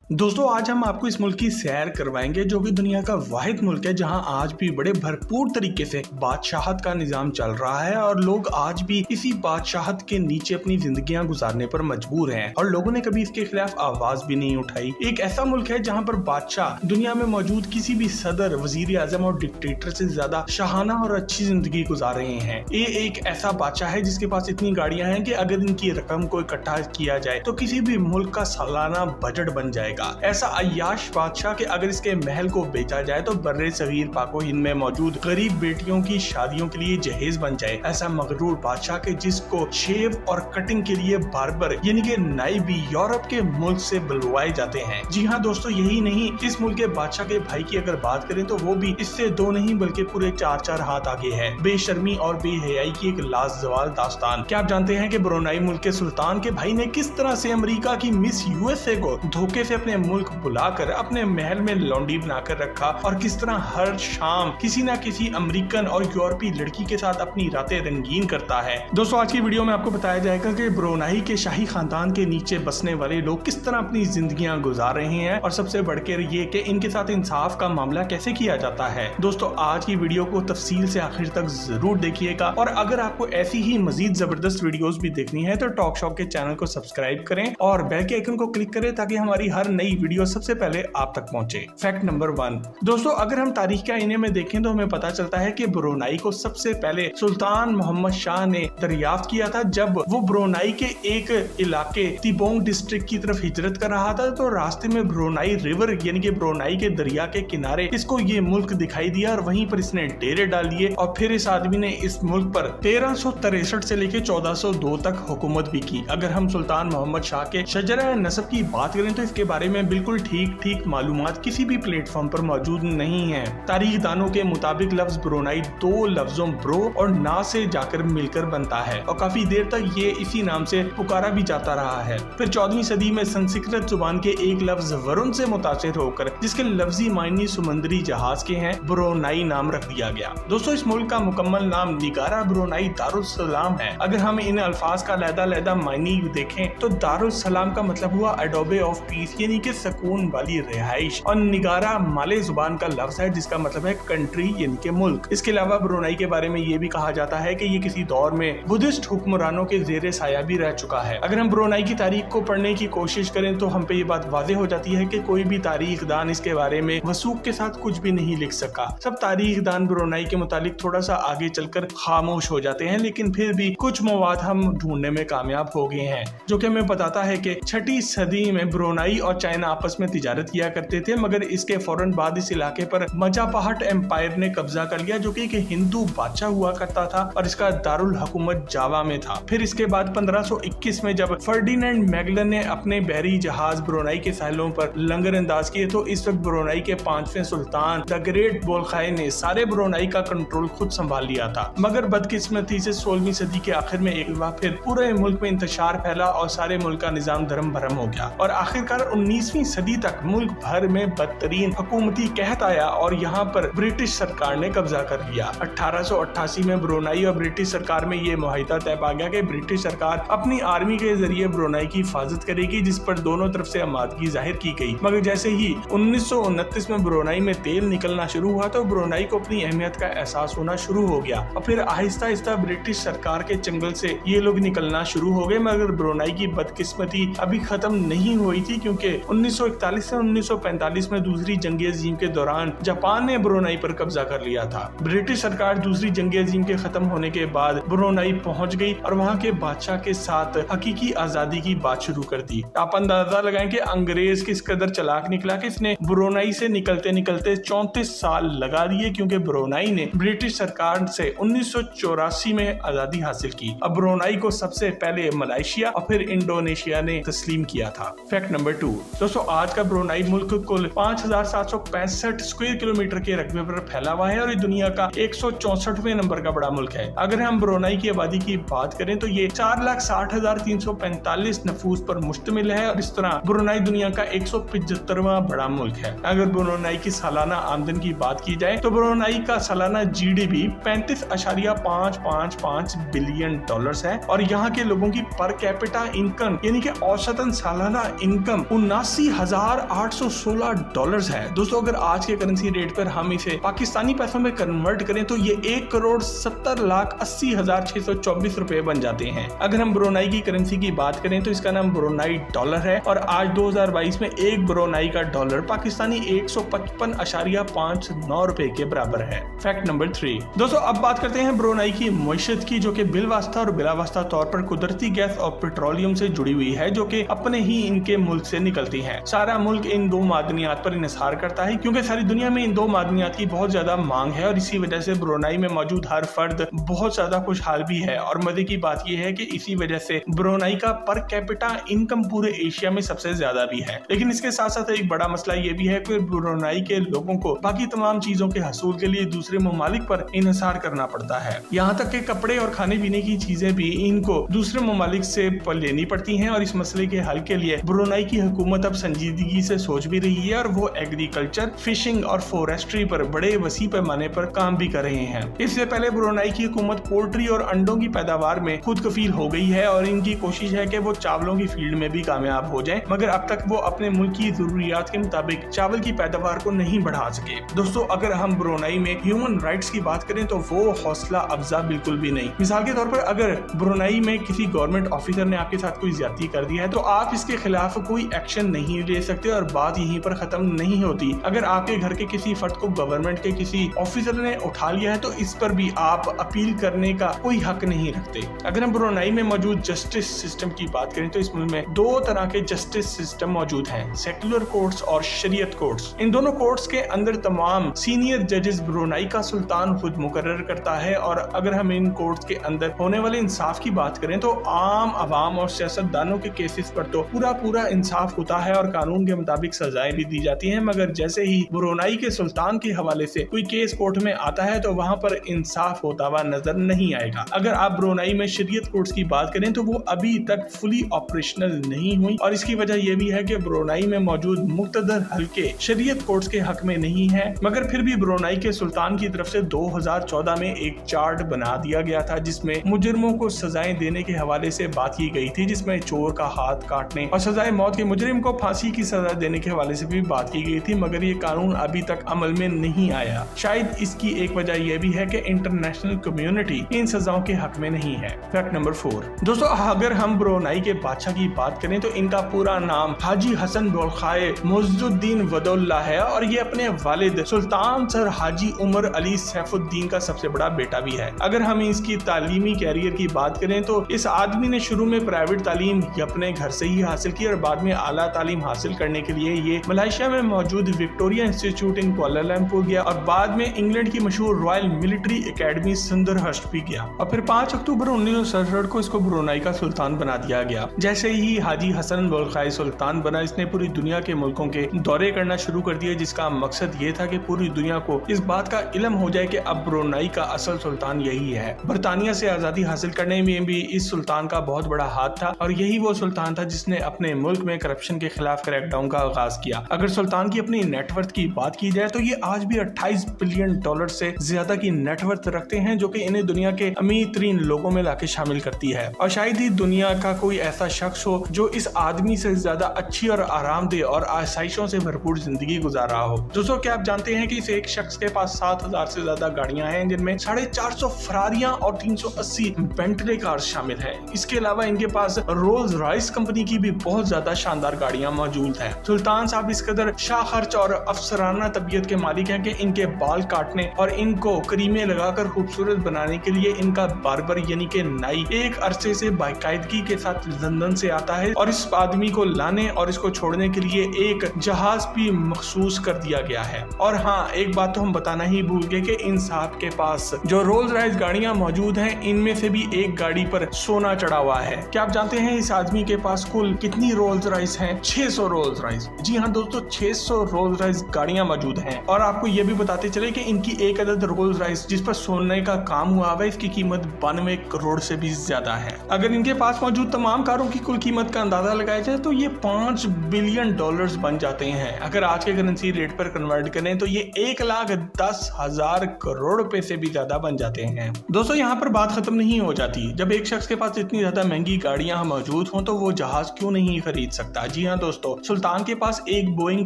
दोस्तों आज हम आपको इस मुल्क की सैर करवाएंगे जो कि दुनिया का वाहिद मुल्क है जहां आज भी बड़े भरपूर तरीके से बादशाहत का निजाम चल रहा है और लोग आज भी इसी बादशाहत के नीचे अपनी जिंदगियां गुजारने पर मजबूर हैं और लोगों ने कभी इसके खिलाफ आवाज भी नहीं उठाई। एक ऐसा मुल्क है जहां पर बादशाह दुनिया में मौजूद किसी भी सदर, वजीर आजम और डिक्टेटर से ज्यादा शाहाना और अच्छी जिंदगी गुजार रहे हैं। ये एक ऐसा बादशाह है जिसके पास इतनी गाड़ियां हैं कि अगर इनकी रकम को इकट्ठा किया जाए तो किसी भी मुल्क का सालाना बजट बन जाएगा। ऐसा अय्याश बादशाह के अगर इसके महल को बेचा जाए तो बर्रे सगीर पाको हिंद में मौजूद गरीब बेटियों की शादियों के लिए जहेज बन जाए। ऐसा मगरूर बादशाह के जिसको शेव और कटिंग के लिए बार्बर यानी कि नाई भी यूरोप के मुल्क से बुलवाए जाते हैं। जी हाँ दोस्तों, यही नहीं, इस मुल्क के बादशाह के भाई की अगर बात करें तो वो भी इससे दो नहीं बल्कि पूरे 4-4 हाथ आगे है। बेशर्मी और बेहयाई की एक लाजवाब दास्तान। क्या आप जानते हैं कि ब्रुनाई मुल्क के सुल्तान के भाई ने किस तरह से अमेरिका की मिस यूएसए को धोखे से अपने मुल्क बुलाकर अपने महल में लौंडी बनाकर रखा और किस तरह हर शाम किसी न किसी अमेरिकन और यूरोपीय लड़की के साथ अपनी रातें रंगीन करता है। दोस्तों आज की वीडियो में आपको बताया जाएगा कि ब्रुनाई के शाही खानदान के नीचे बसने वाले लोग किस तरह अपनी जिंदगियां गुजार रहे हैं और सबसे बढ़कर ये कि इनके साथ इंसाफ का मामला कैसे किया जाता है। दोस्तों आज की वीडियो को तफसील से आखिर तक जरूर देखिएगा और अगर आपको ऐसी ही मजीद जबरदस्त वीडियोस भी देखनी है तो टॉक शॉप के चैनल को सब्सक्राइब करें और बेल के आइकन को क्लिक करें ताकि हमारी हर नई वीडियो सबसे पहले आप तक पहुंचे। फैक्ट नंबर 1 दोस्तों, अगर हम तारीख के आईने में देखें तो हमें पता चलता है कि ब्रुनाई को सबसे पहले सुल्तान मोहम्मद शाह ने दरियाफ्त किया था जब वो ब्रुनाई के एक इलाके तिबोंग डिस्ट्रिक्ट की तरफ हिजरत कर रहा था। तो रास्ते में ब्रुनाई रिवर यानी कि ब्रुनाई के दरिया के किनारे इसको ये मुल्क दिखाई दिया और वहीं पर इसने डेरे डाल लिए और फिर इस आदमी ने इस मुल्क पर 1363 से लेकर 1402 तक हुकूमत भी की। अगर हम सुल्तान मोहम्मद शाह के शजरा नसब की बात करें तो इसके बारे में बिल्कुल ठीक मालूमात किसी भी प्लेटफॉर्म पर मौजूद नहीं है। तारीख दानों के मुताबिक लफ्ज ब्रुनाई 2 लफ्जों ब्रो और ना से जाकर मिलकर बनता है और काफी देर तक ये इसी नाम से पुकारा भी जाता रहा है। फिर 14वीं सदी में संस्कृत जुबान के एक लफ्ज वरुण से मुतासिर होकर जिसके लफ्जी मायने समुद्री जहाज के हैं ब्रुनाई नाम रख दिया गया। दोस्तों इस मुल्क का मुकम्मल नाम निगारा ब्रुनाई दारुस्सलाम है। अगर हम इन अल्फाज का लहदा मायने देखें तो दारुस्सलाम का मतलब हुआ अडोबे ऑफ पीस यानी कि सुकून वाली रिहाइश और निगारा माले जुबान का लफ्ज है जिसका मतलब है कंट्री यानी कि मुल्क। इसके अलावा ब्रुनाई के बारे में ये भी कहा जाता है कि ये किसी दौर में बुद्धिस्ट हुक्मरानों के जेरे साया भी रह चुका है। अगर हम ब्रुनाई की तारीख को पढ़ने की कोशिश करें तो हम पे ये बात वाज़ेह हो जाती है कि कोई भी तारीख दान इसके बारे में वसूख के साथ कुछ भी नहीं लिख सका। सब तारीख दान ब्रुनाई के मुतालिक थोड़ा सा आगे चलकर खामोश हो जाते हैं, लेकिन फिर भी कुछ मवाद हम ढूंढने में कामयाब हो गए हैं जो कि हमें बताता है कि 6वीं सदी में ब्रुनाई और चाइना आपस में तिजारत किया करते थे, मगर इसके फौरन बाद इस इलाके पर मजापहट एम्पायर ने कब्जा कर लिया जो कि एक हिंदू बादशाह हुआ करता था और इसका दारुल हुकूमत जावा में था। फिर इसके बाद 1521 में जब फर्डिनेंड मैगलन ने अपने बहरी जहाज ब्रुनाई के साहिलों पर लंगर अंदाज किए तो इस वक्त ब्रुनाई के 5वें सुल्तान द ग्रेट बोलखाई ने सारे ब्रुनाई का कंट्रोल खुद संभाल लिया था। मगर बदकिस्मती से 16वीं सदी के आखिर में एक बार फिर पूरे मुल्क में इंतशार फैला और सारे मुल्क का निजाम धर्म भरम हो गया और आखिरकार 19वीं सदी तक मुल्क भर में बदतरीन हुकूमती कहत आया और यहाँ पर ब्रिटिश सरकार ने कब्जा कर लिया। 1888 में ब्रुनाई और ब्रिटिश सरकार में ये मुआहिदा तय पा गया कि ब्रिटिश सरकार अपनी आर्मी के जरिए ब्रुनाई की हिफाजत करेगी, जिस पर दोनों तरफ से आमादगी जाहिर की गई। मगर जैसे ही 1929 में ब्रुनाई में तेल निकलना शुरू हुआ तो ब्रुनाई को अपनी अहमियत का एहसास होना शुरू हो गया और फिर आहिस्ता आहिस्ता ब्रिटिश सरकार के चंगल से ये लोग निकलना शुरू हो गए। मगर ब्रुनाई की बदकिस्मती अभी खत्म नहीं हुई थी क्योंकि 1941 से 1945 में दूसरी जंग अजीम के दौरान जापान ने ब्रुनाई पर कब्जा कर लिया था। ब्रिटिश सरकार दूसरी जंग अजीम के खत्म होने के बाद ब्रुनाई पहुंच गई और वहां के बादशाह के साथ हकीकी आजादी की बात शुरू कर दी। आप अंदाजा लगाएं कि अंग्रेज किस कदर चालाक निकला कि इसने ब्रुनाई से निकलते 34 साल लगा दिए क्योंकि ब्रुनाई ने ब्रिटिश सरकार से 1984 में आजादी हासिल की। अब ब्रुनाई को सबसे पहले मलेशिया और फिर इंडोनेशिया ने तस्लीम किया था। फैक्ट नंबर 2 दोस्तों, आज का ब्रुनाई मुल्क कुल 5765 स्क्वायर किलोमीटर के रकबे पर फैला हुआ है और ये दुनिया का 164वें नंबर का बड़ा मुल्क है। अगर हम ब्रुनाई की आबादी की बात करें तो ये 4,60,345 नफूस पर मुश्तमिल है और इस तरह ब्रुनाई दुनिया का 175वां बड़ा मुल्क है। अगर ब्रुनाई की सालाना आमदन की बात की जाए तो ब्रुनाई का सालाना GDP 35.555 बिलियन डॉलर्स है और यहाँ के लोगों की पर कैपिटा इनकम यानी कि औसतन सालाना इनकम $82,816 है। दोस्तों अगर आज के करेंसी रेट पर हम इसे पाकिस्तानी पैसों में कन्वर्ट करें तो ये 1,70,80,624 रुपए बन जाते हैं। अगर हम ब्रुनेई की करेंसी की बात करें तो इसका नाम ब्रुनेई डॉलर है और आज 2022 में एक ब्रुनेई का डॉलर पाकिस्तानी 155.59 रुपए के बराबर है। Fact number 3। दोस्तों अब बात करते हैं ब्रुनेई की मईशत की, जो कि बिलवास्ता और बिलावास्ता तौर पर कुदरती गैस और पेट्रोलियम से जुड़ी हुई है, जो कि अपने ही इनके मुल्क से निकलती है। सारा मुल्क इन दो मादनियात पर इन्हिसार करता है क्योंकि सारी दुनिया में इन दो मादनियात की बहुत ज्यादा मांग है और इसी वजह से ब्रुनेई में मौजूद हर फर्द बहुत ज्यादा खुशहाल भी है। और मजे की बात यह है कि इसी वजह से ब्रुनेई का पर कैपिटा इनकम पूरे एशिया में सबसे ज्यादा भी है। लेकिन इसके साथ साथ एक बड़ा मसला ये भी है कि ब्रुनेई के लोगों को बाकी तमाम चीजों के हसूल के लिए दूसरे ममालिक पर इन्हिसार करना पड़ता है। यहाँ तक कि कपड़े और खाने पीने की चीजें भी इनको दूसरे ममालिक से लेनी पड़ती हैं और इस मसले के हल के लिए ब्रुनेई की हुकूमत अब संजीदगी से सोच भी रही है और वो एग्रीकल्चर, फिशिंग और फॉरेस्ट्री पर बड़े वसी पैमाने पर काम भी कर रहे हैं। इससे पहले ब्रुनेई की हुकूमत पोल्ट्री और अंडों की पैदावार में खुद कफील हो गई है और इनकी कोशिश है कि वो चावलों की फील्ड में भी कामयाब हो जाएं, मगर अब तक वो अपने मुल्क की जरूरियात के मुताबिक चावल की पैदावार को नहीं बढ़ा सके। दोस्तों अगर हम ब्रुनेई में ह्यूमन राइट्स की बात करें तो वो हौसला अफजा बिल्कुल भी नहीं। मिसाल के तौर पर अगर ब्रुनेई में किसी गवर्नमेंट ऑफिसर ने आपके साथ कोई ज्यादती कर दी है तो आप इसके खिलाफ कोई एक्शन नहीं ले सकते और बात यहीं पर खत्म नहीं होती। अगर आपके घर के किसी फर्द को गवर्नमेंट के किसी ऑफिसर ने उठा लिया है तो इस पर भी आप अपील करने का कोई हक नहीं रखते। अगर हम ब्रुनेई में मौजूद जस्टिस सिस्टम की बात करें तो इस मुल्क में दो तरह के जस्टिस सिस्टम मौजूद हैं, सेक्युलर कोर्ट्स और शरीयत कोर्ट्स। इन दोनों कोर्ट्स के अंदर तमाम सीनियर जजेस ब्रुनेई का सुल्तान खुद मुकर्रर करता है और अगर हम इन कोर्ट्स के अंदर होने वाले इंसाफ की बात करें तो आम आवाम और सियासतदानों के केसेस पर तो पूरा इंसाफ होता है और कानून के मुताबिक सजाएं भी दी जाती हैं, मगर जैसे ही ब्रुनेई के सुल्तान के हवाले से कोई केस कोर्ट में आता है तो वहां पर इंसाफ होता हुआ नजर नहीं आएगा। अगर आप ब्रुनेई में शरीयत कोर्ट्स की बात करें तो वो अभी तक फुली ऑपरेशनल नहीं हुई और इसकी वजह यह भी है कि ब्रुनेई में मौजूद मुक्तदर हल्के शरीयत कोर्ट्स के हक में नहीं है, मगर फिर भी ब्रुनेई के सुल्तान की तरफ से 2014 में एक चार्ट बना दिया गया था जिसमें मुजरिमों को सजाएं देने के हवाले से बात की गई थी, जिसमें चोर का हाथ काटने और सजाए मौत के मुजरिम को फांसी की सजा देने के हवाले से भी बात की गई थी, मगर ये कानून अभी तक अमल में नहीं आया। शायद इसकी एक वजह यह भी है कि इंटरनेशनल कम्युनिटी इन सजाओं के हक में नहीं है। Fact number 4। दोस्तों अगर हम ब्रुनेई के बादशाह की बात करें तो इनका पूरा नाम हाजी हसन बोल्खाए मुइज़ुद्दीन वदौला है और ये अपने वालिद सुल्तान सर हाजी उमर अली सैफुद्दीन का सबसे बड़ा बेटा भी है। अगर हम इसकी तालीमी कैरियर की बात करें तो इस आदमी ने शुरू में प्राइवेट तालीम अपने घर से ही हासिल की और बाद में आला तालीम हासिल करने के लिए ये मलेशिया में मौजूद विक्टोरिया इंस्टीट्यूट इन कुआलालंपुर गया और बाद में इंग्लैंड की मशहूर रॉयल मिलिट्री एकेडमी सुंदरहर्स्ट भी गया और फिर 5 अक्टूबर 1967 को इसको ब्रुनेई का सुल्तान बना दिया गया। जैसे ही हाजी हसन बोल्खाए सुल्तान बना, इसने पूरी दुनिया के मुल्कों के दौरे करना शुरू कर दिया, जिसका मकसद ये था कि पूरी दुनिया को इस बात का इल्म हो जाए कि अब ब्रुनेई का असल सुल्तान यही है। बरतानिया से आजादी हासिल करने में भी इस सुल्तान का बहुत बड़ा हाथ था और यही वो सुल्तान था जिसने अपने मुल्क में करप्शन के खिलाफ क्रैकडाउन का आगाज किया। अगर सुल्तान की अपनी नेटवर्थ की बात की जाए तो ये आज भी 28 बिलियन डॉलर से ज्यादा की नेटवर्थ रखते हैं, जो कि इन्हें दुनिया के अमीर तरीन लोगों में लाके शामिल करती है और शायद ही दुनिया का कोई ऐसा शख्स हो जो इस आदमी से ज्यादा अच्छी और आरामदेह और आसाइशों से भरपूर जिंदगी गुजार रहा हो। दोस्तों क्या आप जानते हैं कि इस एक शख्स के पास 7000 से ज्यादा गाड़ियां हैं, जिनमें 450 फरारियां और 380 बेंटले कार्स शामिल हैं। इसके अलावा इनके पास रोल्स रॉयस कंपनी की भी बहुत ज्यादा शानदार गाड़ियां मौजूद हैं। सुल्तान साहब इस कदर शाखर्च और अफसराना तबीयत के मालिक हैं कि इनके बाल काटने और इनको करीमे लगाकर खूबसूरत बनाने के लिए इनका बार्बर यानी कि नाई एक अरसे से बाकायदगी के साथ लंदन से आता है और इस आदमी को लाने और इसको छोड़ने के लिए एक जहाज भी मखसूस कर दिया गया है। और हाँ, एक बात तो हम बताना ही भूल गए कि इन साहब के पास जो रोल्स रॉयस गाड़ियां मौजूद हैं, इनमें से भी एक गाड़ी पर सोना चढ़ा हुआ है। क्या आप जानते हैं इस आदमी के पास कुल कितनी रोल्स रॉयस हैं? 600 रोल्स रॉयस। जी हाँ दोस्तों, 600 रोल्स रॉयस गाड़ियां मौजूद हैं। और आपको ये भी बताते चले कि इनकी एक अदद रोल्स रॉयस जिस पर सोने का काम हुआ है, इसकी कीमत 92 करोड़ से भी ज्यादा है। अगर इनके पास मौजूद तमाम कारों की कुल कीमत का अंदाजा लगाया जाए तो ये 5 बिलियन डॉलर्स बन जाते हैं। अगर आज के करेंसी रेट पर कन्वर्ट करें तो ये 1,10,000 करोड़ रुपए से भी ज्यादा बन जाते हैं। दोस्तों यहाँ पर बात खत्म नहीं हो जाती। जब एक शख्स के पास इतनी ज्यादा महंगी गाड़ियां मौजूद हों तो वो जहाज क्यों नहीं खरीद सकता? जी हाँ दोस्तों, सुल्तान के पास एक बोइंग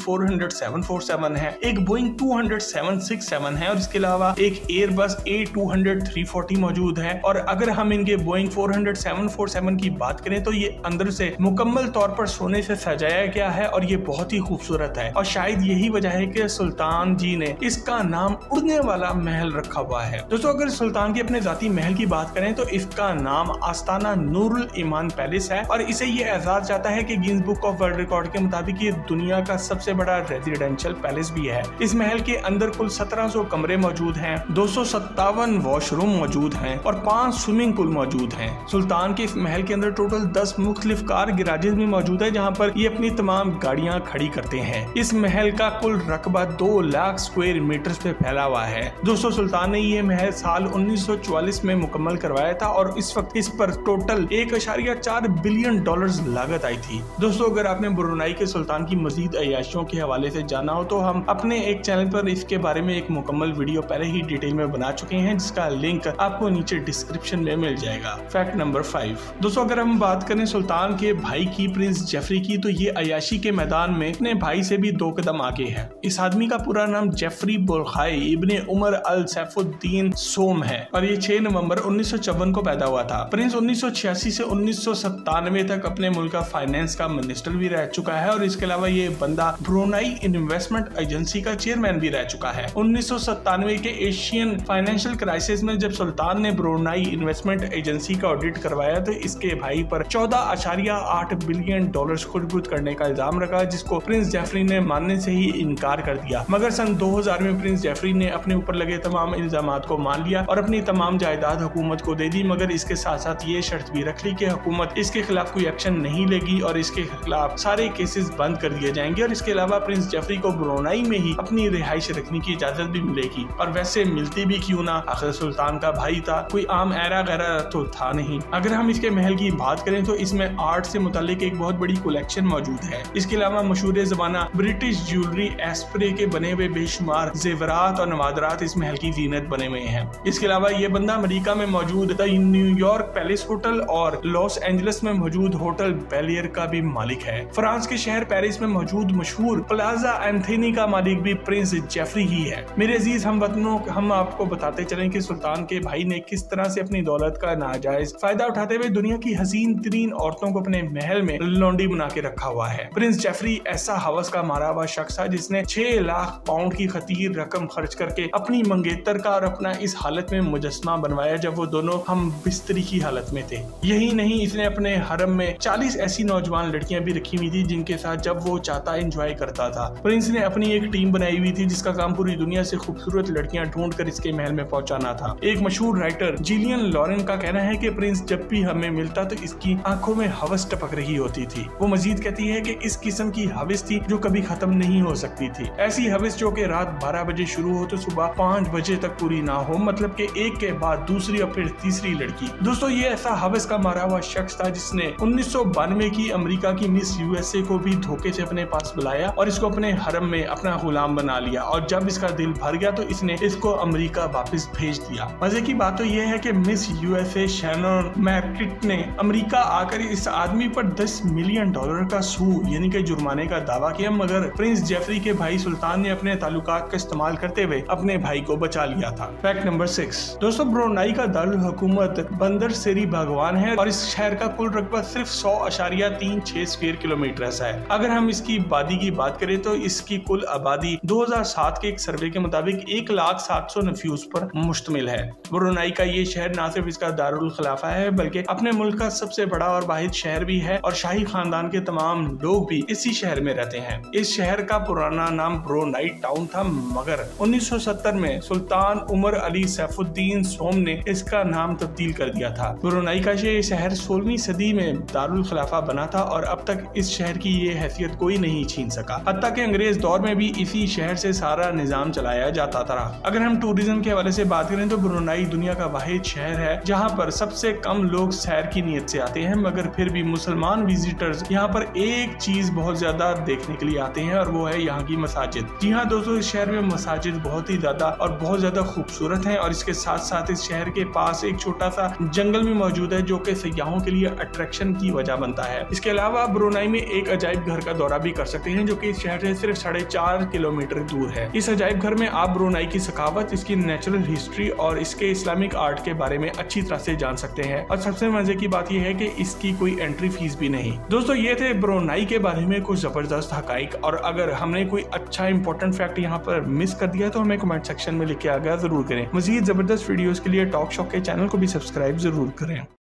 400 747 है, एक बोइंग 200 767 है और इसके अलावा एक एयरबस A200 340 मौजूद है। और अगर हम इनके बोइंग 400 747 की बात करें तो ये अंदर से मुकम्मल तौर पर सोने से सजाया गया है और ये बहुत ही खूबसूरत है और शायद यही वजह है कि सुल्तान जी ने इसका नाम उड़ने वाला महल रखा हुआ है। दोस्तों अगर सुल्तान के अपने जाती महल की बात करें तो इसका नाम आस्ताना नूरुल ईमान पैलेस है और इसे ये एजाज जाता है कि Guinness book of world record के मुताबिक ये दुनिया का सबसे बड़ा रेजिडेंशियल पैलेस भी है। इस महल के अंदर कुल 1700 कमरे मौजूद हैं, 257 वॉशरूम मौजूद हैं और 5 स्विमिंग पूल मौजूद हैं। सुल्तान के इस महल के अंदर टोटल 10 मुख्तलिफ कार गैराजेस भी मौजूद है जहाँ पर ये अपनी तमाम गाड़ियाँ खड़ी करते हैं। इस महल का कुल रकबा 2 लाख स्क्वायर मीटर पे फैला हुआ है। दोस्तों सुल्तान ने ये महल साल 1944 में मुकम्मल करवाया था और इस वक्त इस पर टोटल 1.4 बिलियन डॉलर्स लागत आई थी। दोस्तों अगर आपने ब्रुनाई के सुल्तान की मजीद अय्याशियों के हवाले से जाना हो तो हम अपने एक चैनल पर इसके बारे में एक मुकम्मल वीडियो पहले ही डिटेल में बना चुके हैं जिसका लिंक आपको नीचे डिस्क्रिप्शन में मिल जाएगा। फैक्ट नंबर 5 दोस्तों अगर हम बात करें सुल्तान के भाई की प्रिंस जेफरी की तो ये अय्याशी के मैदान में अपने भाई से भी 2 कदम आगे है। इस आदमी का पूरा नाम जेफरी बुल्खाई इब्ने उमर अल सैफुद्दीन सोम है और ये 6 नवंबर 1954 को पैदा हुआ था। प्रिंस 1986 से 1997 तक अपने मुल्क का फाइनेंस का मिनिस्टर भी रह चुका है और इसके अलावा ये बंदा ब्रुनाई इन्वेस्टमेंट एजेंसी का चेयरमैन भी रह चुका है। 1997 के एशियन फाइनेंशियल क्राइसिस में जब सुल्तान ने ब्रुनाई इन्वेस्टमेंट एजेंसी का ऑडिट करवाया तो इसके भाई पर 14.8 बिलियन डॉलर्स खुर्द करने का इल्जाम रखा जिसको प्रिंस जेफरी ने मानने से ही इनकार कर दिया। मगर सन 2000 में प्रिंस जेफरी ने अपने ऊपर लगे तमाम इल्जामात को मान लिया और अपनी तमाम जायदाद हुकूमत को दे दी, मगर इसके साथ साथ ये शर्त भी रख ली कि हुकूमत इसके खिलाफ कोई एक्शन नहीं लेगी और इसके खिलाफ सारे केसेस बंद कर दिए जाएंगे और इसके अलावा प्रिंस जेफरी को ब्रुनाई में ही अपनी रिहाइश रखने की इजाजत भी मिलेगी। और वैसे मिलती भी क्यों ना, आखिर सुल्तान का भाई था, कोई आम ऐरा गैरा तो था नहीं। अगर हम इसके महल की बात करें तो इसमें आर्ट से मुतालिक एक बहुत बड़ी कलेक्शन मौजूद है। इसके अलावा मशहूर ज़माना ब्रिटिश ज्वेलरी एस्प्रे के बने हुए बेशुमार जेवरात और नवादरात इस महल की जीनत बने हुए हैं। इसके अलावा ये बंदा अमेरिका में मौजूद न्यूयॉर्क पैलेस होटल और लॉस एंजलिस में मौजूद होटल बेलियर का भी मालिक है। फ्रांस के शहर पेरिस में मौजूद मशहूर प्लाजा एंथनी का मालिक भी प्रिंस जेफरी ही है। मेरे अजीज हमवतनों, हम आपको बताते चलें कि सुल्तान के भाई ने किस तरह से अपनी दौलत का नाजायज फायदा उठाते हुए दुनिया की हसीन तरीन औरतों को अपने महल में लौंडी बना के रखा हुआ है। प्रिंस जेफरी ऐसा हवस का मारा हुआ शख्स था जिसने 6 लाख पाउंड की खतीर रकम खर्च करके अपनी मंगेतर का और अपना इस हालत में मुजस्मा बनवाया जब वो दोनों हम बिस्तरी की हालत में थे। यही नहीं, इसने अपने हरम में 40 ऐसी नौजवान लड़कियां भी रखी हुई थी जिनके साथ जब वो चाहता एंजॉय करता था। प्रिंस ने अपनी एक टीम बनाई हुई थी जिसका काम पूरी दुनिया से खूबसूरत लड़कियां ढूंढ कर इसके महल में पहुंचाना था। एक मशहूर राइटर जिलियन लॉरेन का कहना है कि प्रिंस जब भी हमें मिलता तो इसकी आंखों में हवस टपक रही होती थी। वो मजीद कहती है कि इस किस्म की हवस थी जो कभी खत्म नहीं हो सकती थी। ऐसी हवस जो कि रात 12 बजे शुरू हो तो सुबह 5 बजे तक पूरी ना हो, मतलब कि एक के बाद दूसरी और फिर तीसरी लड़की। दोस्तों ये ऐसा हवस का मारा हुआ शख्स था जिसने 1992 की अमेरिका की मिस यूएसए को भी धोखे से अपने पास बुलाया और इसको अपने हरम में अपना गुलाम बना लिया और जब इसका दिल भर गया तो इसने इसको अमेरिका वापस भेज दिया। मजे की बात तो यह है कि मिस यूएसए शैनन मैर्केट ने अमेरिका आकर इस आदमी पर $10 मिलियन का सू यानी कि जुर्माने का दावा किया, मगर प्रिंस जेफरी के भाई सुल्तान ने अपने ताल्लुकात का इस्तेमाल करते हुए अपने भाई को बचा लिया था। फैक्ट नंबर 6 दोस्तों, ब्रुनाई का दारुल हुकूमत बंदर सेरी बागवान है और इस शहर का कुल रकबा सिर्फ 100.36 स्क्वायर किलोमीटर है। अगर हम इसकी आबादी की बात करें तो इसकी कुल आबादी 2007 के एक सर्वे के मुताबिक 1,07,000 नफ्यूस पर मुश्तमिल है। ब्रुनाई का ये शहर न सिर्फ इसका दारुल खिलाफा है बल्कि अपने मुल्क का सबसे बड़ा और वाहिद शहर भी है और शाही खानदान के तमाम लोग भी इसी शहर में रहते हैं। इस शहर का पुराना नाम ब्रुनाई टाउन था, मगर 1970 में सुल्तान उमर अली सैफुद्दीन सोम ने इसका नाम तब्दील कर दिया था। ब्रुनाई का ये शहर 16वीं सदी में दारुल खिलाफा बना था और अब तक इस शहर की ये हैसियत कोई नहीं छीन सका। हत्ता के अंग्रेज दौर में भी इसी शहर से सारा निजाम चलाया जाता था। अगर हम टूरिज्म के हवाले से बात करें तो ब्रुनाई दुनिया का वाहिद शहर है जहाँ पर सबसे कम लोग सैर की नीयत से आते हैं, मगर फिर भी मुसलमान विजिटर्स यहाँ पर एक चीज बहुत ज्यादा देखने के लिए आते हैं और वो है यहाँ की मसाजिद। जी हाँ दोस्तों, इस शहर में मसाजिद बहुत ही ज्यादा और बहुत ज्यादा खूबसूरत हैं और इसके साथ साथ इस शहर के पास एक छोटा सा जंगल भी मौजूद है जो कि सयाहों के लिए अट्रैक्शन की वजह बनता है। इसके अलावा ब्रुनाई ब्रुनाई में एक अजायब घर का दौरा भी कर सकते हैं जो कि इस शहर से सिर्फ 4.5 किलोमीटर दूर है। इस अजायब घर में आप ब्रुनाई की सकावत, इसकी नेचुरल हिस्ट्री और इसके इस्लामिक आर्ट के बारे में अच्छी तरह से जान सकते हैं। और सबसे मजे की बात यह है कि इसकी कोई एंट्री फीस भी नहीं। दोस्तों ये थे ब्रुनाई के बारे में कुछ जबरदस्त हकाइक, और अगर हमने कोई अच्छा इंपॉर्टेंट फैक्ट यहाँ पर मिस कर दिया तो हमें कमेंट सेक्शन में लिख के आगाह जरूर करें। मजीद जबरदस्त वीडियोस के लिए टॉक शॉक के चैनल को भी सब्सक्राइब जरूर करें।